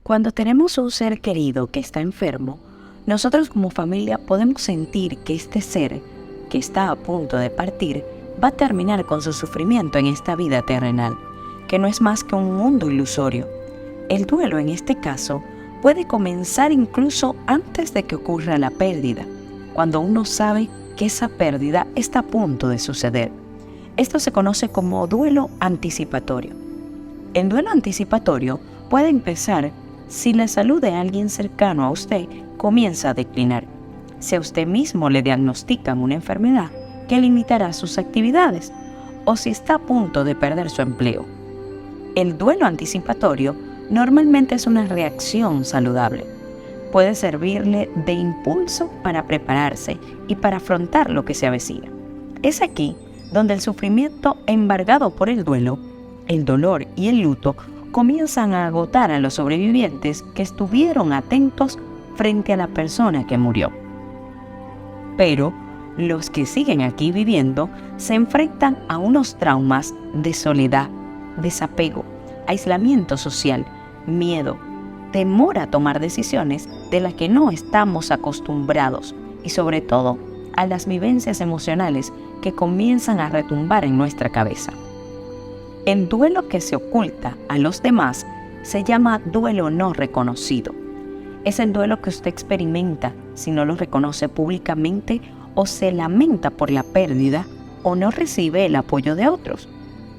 Cuando tenemos un ser querido que está enfermo, nosotros como familia podemos sentir que este ser que está a punto de partir va a terminar con su sufrimiento en esta vida terrenal, que no es más que un mundo ilusorio. El duelo en este caso puede comenzar incluso antes de que ocurra la pérdida, cuando uno sabe que esa pérdida está a punto de suceder. Esto se conoce como duelo anticipatorio. El duelo anticipatorio puede empezar si la salud de alguien cercano a usted comienza a declinar, si a usted mismo le diagnostican una enfermedad que limitará sus actividades o si está a punto de perder su empleo. El duelo anticipatorio normalmente es una reacción saludable. Puede servirle de impulso para prepararse y para afrontar lo que se avecina. Es aquí donde el sufrimiento embargado por el duelo, el dolor y el luto comienzan a agotar a los sobrevivientes que estuvieron atentos frente a la persona que murió. Pero los que siguen aquí viviendo se enfrentan a unos traumas de soledad, desapego, aislamiento social, miedo, temor a tomar decisiones de las que no estamos acostumbrados y sobre todo a las vivencias emocionales que comienzan a retumbar en nuestra cabeza. El duelo que se oculta a los demás se llama duelo no reconocido. Es el duelo que usted experimenta si no lo reconoce públicamente o se lamenta por la pérdida o no recibe el apoyo de otros.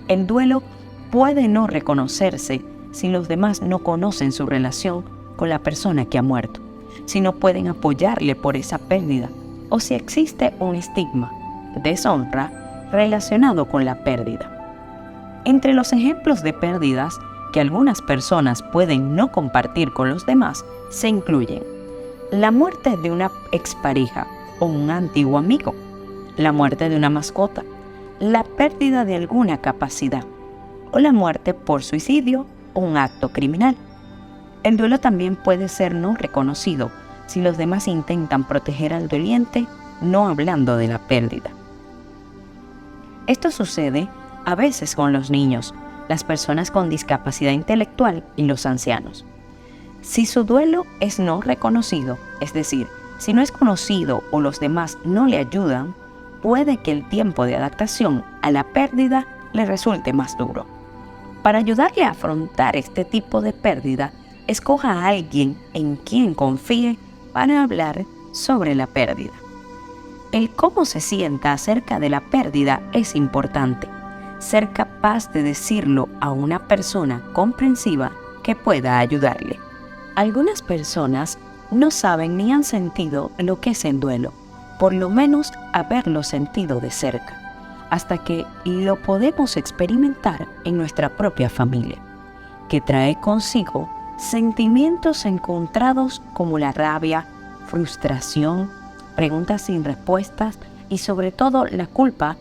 El duelo puede no reconocerse si los demás no conocen su relación con la persona que ha muerto, si no pueden apoyarle por esa pérdida o si existe un estigma, deshonra, relacionado con la pérdida. Entre los ejemplos de pérdidas que algunas personas pueden no compartir con los demás se incluyen la muerte de una expareja o un antiguo amigo, la muerte de una mascota, la pérdida de alguna capacidad o la muerte por suicidio o un acto criminal. El duelo también puede ser no reconocido si los demás intentan proteger al doliente no hablando de la pérdida. Esto sucede a veces con los niños, las personas con discapacidad intelectual y los ancianos. Si su duelo es no reconocido, es decir, si no es conocido o los demás no le ayudan, puede que el tiempo de adaptación a la pérdida le resulte más duro. Para ayudarle a afrontar este tipo de pérdida, escoja a alguien en quien confíe para hablar sobre la pérdida. El cómo se sienta acerca de la pérdida es importante. Ser capaz de decirlo a una persona comprensiva que pueda ayudarle. Algunas personas no saben ni han sentido lo que es el duelo, por lo menos haberlo sentido de cerca, hasta que lo podemos experimentar en nuestra propia familia, que trae consigo sentimientos encontrados como la rabia, frustración, preguntas sin respuestas y sobre todo la culpa,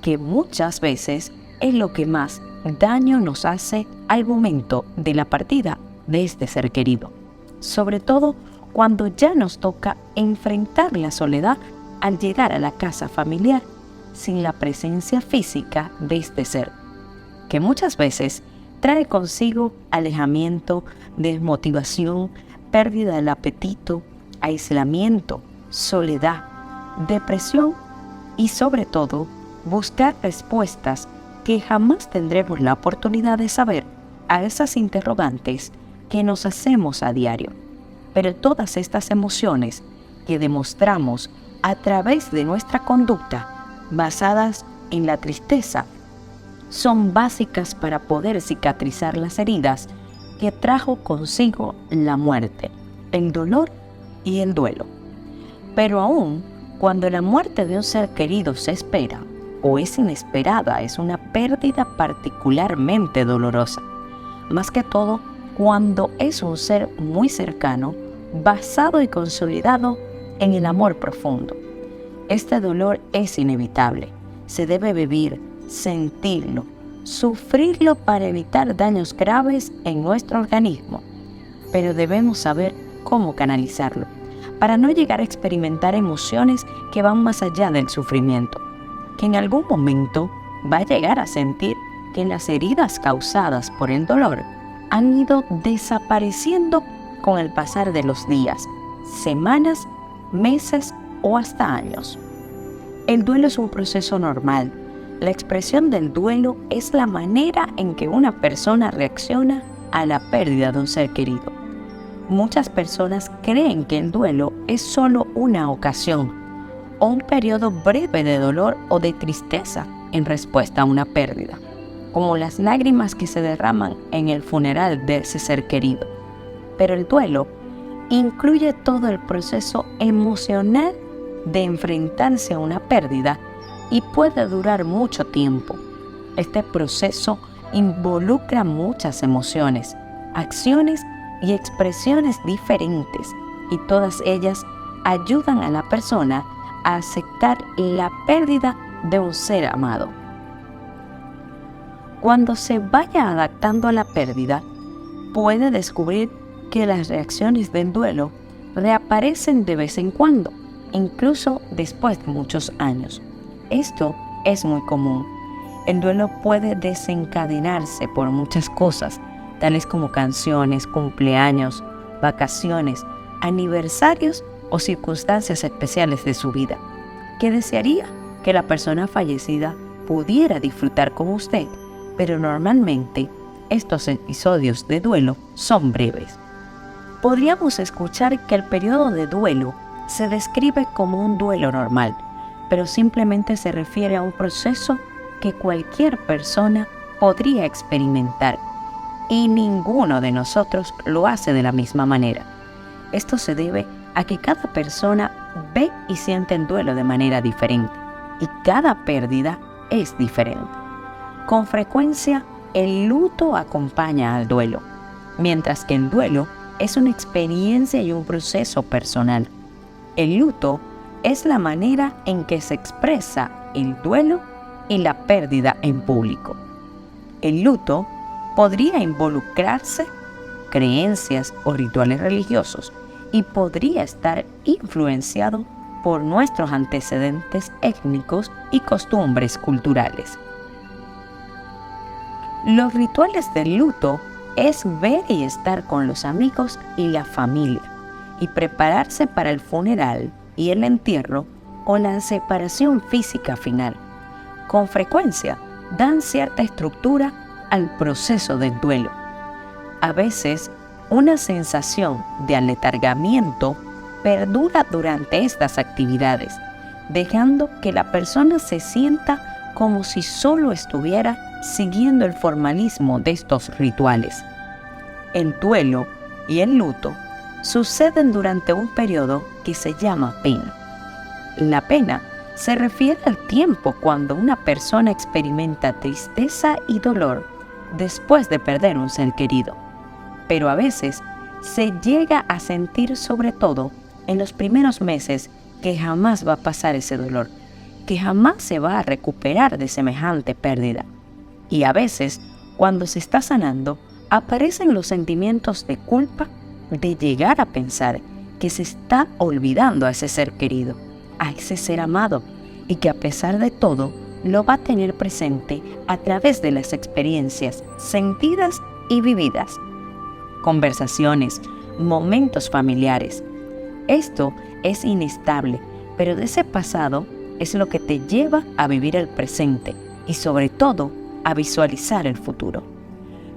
que muchas veces es lo que más daño nos hace al momento de la partida de este ser querido, sobre todo cuando ya nos toca enfrentar la soledad al llegar a la casa familiar sin la presencia física de este ser, que muchas veces trae consigo alejamiento, desmotivación, pérdida del apetito, aislamiento, soledad, depresión y sobre todo buscar respuestas que jamás tendremos la oportunidad de saber a esas interrogantes que nos hacemos a diario. Pero todas estas emociones que demostramos a través de nuestra conducta basadas en la tristeza son básicas para poder cicatrizar las heridas que trajo consigo la muerte, el dolor y el duelo. Pero aún cuando la muerte de un ser querido se espera o es inesperada, es una pérdida particularmente dolorosa. Más que todo, cuando es un ser muy cercano, basado y consolidado en el amor profundo. Este dolor es inevitable. Se debe vivir, sentirlo, sufrirlo para evitar daños graves en nuestro organismo. Pero debemos saber cómo canalizarlo, para no llegar a experimentar emociones que van más allá del sufrimiento, que en algún momento va a llegar a sentir que las heridas causadas por el dolor han ido desapareciendo con el pasar de los días, semanas, meses o hasta años. El duelo es un proceso normal. La expresión del duelo es la manera en que una persona reacciona a la pérdida de un ser querido. Muchas personas creen que el duelo es solo una ocasión o un periodo breve de dolor o de tristeza en respuesta a una pérdida, como las lágrimas que se derraman en el funeral de ese ser querido. Pero el duelo incluye todo el proceso emocional de enfrentarse a una pérdida y puede durar mucho tiempo. Este proceso involucra muchas emociones, acciones y expresiones diferentes, y todas ellas ayudan a la persona a aceptar la pérdida de un ser amado. Cuando se vaya adaptando a la pérdida, puede descubrir que las reacciones del duelo reaparecen de vez en cuando, incluso después de muchos años. Esto es muy común. El duelo puede desencadenarse por muchas cosas, tales como canciones, cumpleaños, vacaciones, aniversarios o circunstancias especiales de su vida, que desearía que la persona fallecida pudiera disfrutar con usted, pero normalmente estos episodios de duelo son breves. Podríamos escuchar que el periodo de duelo se describe como un duelo normal, pero simplemente se refiere a un proceso que cualquier persona podría experimentar, y ninguno de nosotros lo hace de la misma manera. Esto se debe a que cada persona ve y siente el duelo de manera diferente, y cada pérdida es diferente. Con frecuencia, el luto acompaña al duelo, mientras que el duelo es una experiencia y un proceso personal. El luto es la manera en que se expresa el duelo y la pérdida en público. El luto podría involucrarse creencias o rituales religiosos y podría estar influenciado por nuestros antecedentes étnicos y costumbres culturales. Los rituales del luto es ver y estar con los amigos y la familia y prepararse para el funeral y el entierro o la separación física final. Con frecuencia dan cierta estructura al proceso del duelo. A veces, una sensación de aletargamiento perdura durante estas actividades, dejando que la persona se sienta como si solo estuviera siguiendo el formalismo de estos rituales. El duelo y el luto suceden durante un periodo que se llama pena. La pena se refiere al tiempo cuando una persona experimenta tristeza y dolor después de perder un ser querido, pero a veces se llega a sentir sobre todo en los primeros meses que jamás va a pasar ese dolor, que jamás se va a recuperar de semejante pérdida. Y a veces, cuando se está sanando, aparecen los sentimientos de culpa de llegar a pensar que se está olvidando a ese ser querido, a ese ser amado, y que a pesar de todo, lo va a tener presente a través de las experiencias sentidas y vividas, conversaciones, momentos familiares. Esto es inestable, pero de ese pasado es lo que te lleva a vivir el presente y sobre todo a visualizar el futuro.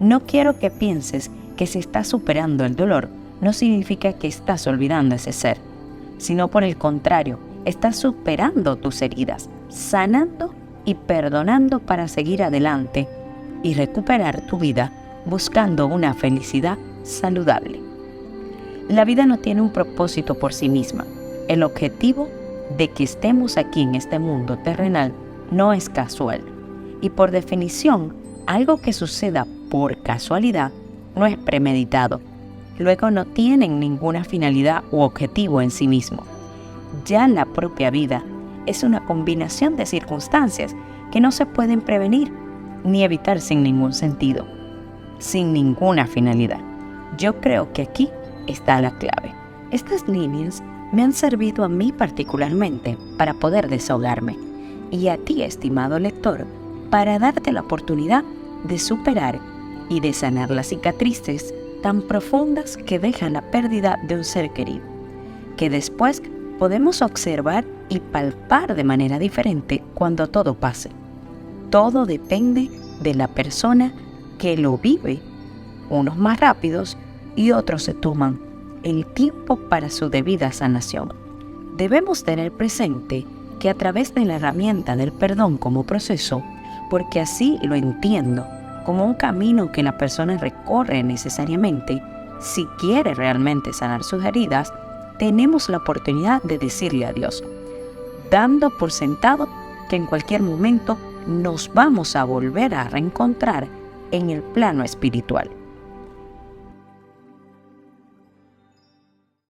No quiero que pienses que si estás superando el dolor, no significa que estás olvidando a ese ser, sino por el contrario, estás superando tus heridas, sanando y perdonando para seguir adelante y recuperar tu vida buscando una felicidad saludable. La vida no tiene un propósito por sí misma. El objetivo de que estemos aquí en este mundo terrenal no es casual. Y por definición, algo que suceda por casualidad no es premeditado. Luego no tienen ninguna finalidad u objetivo en sí mismo. Ya la propia vida es una combinación de circunstancias que no se pueden prevenir ni evitar sin ningún sentido, sin ninguna finalidad. Yo creo que aquí está la clave. Estas líneas me han servido a mí particularmente para poder desahogarme y a ti, estimado lector, para darte la oportunidad de superar y de sanar las cicatrices tan profundas que dejan la pérdida de un ser querido, que después podemos observar y palpar de manera diferente cuando todo pase. Todo depende de la persona que lo vive, unos más rápidos y otros se toman el tiempo para su debida sanación. Debemos tener presente que a través de la herramienta del perdón como proceso, porque así lo entiendo, como un camino que la persona recorre necesariamente, si quiere realmente sanar sus heridas, tenemos la oportunidad de decirle adiós, dando por sentado que en cualquier momento nos vamos a volver a reencontrar en el plano espiritual.